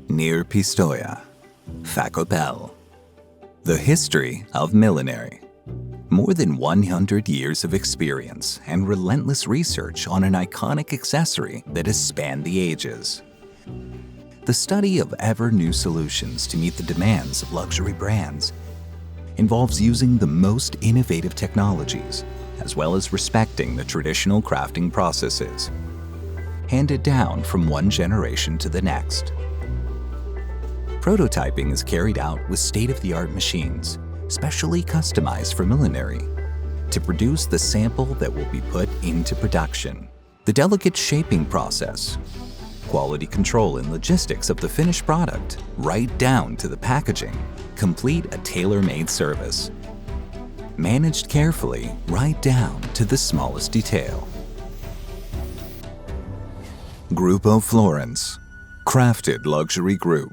near Pistoia, Facopel. The history of millinery. More than 100 years of experience and relentless research on an iconic accessory that has spanned the ages. The study of ever-new solutions to meet the demands of luxury brands involves using the most innovative technologies, as well as respecting the traditional crafting processes, handed down from one generation to the next. Prototyping is carried out with state-of-the-art machines, specially customized for millinery, to produce the sample that will be put into production. The delicate shaping process, quality control and logistics of the finished product, right down to the packaging, complete a tailor-made service. Managed carefully, right down to the smallest detail. Gruppo Florence, crafted luxury group.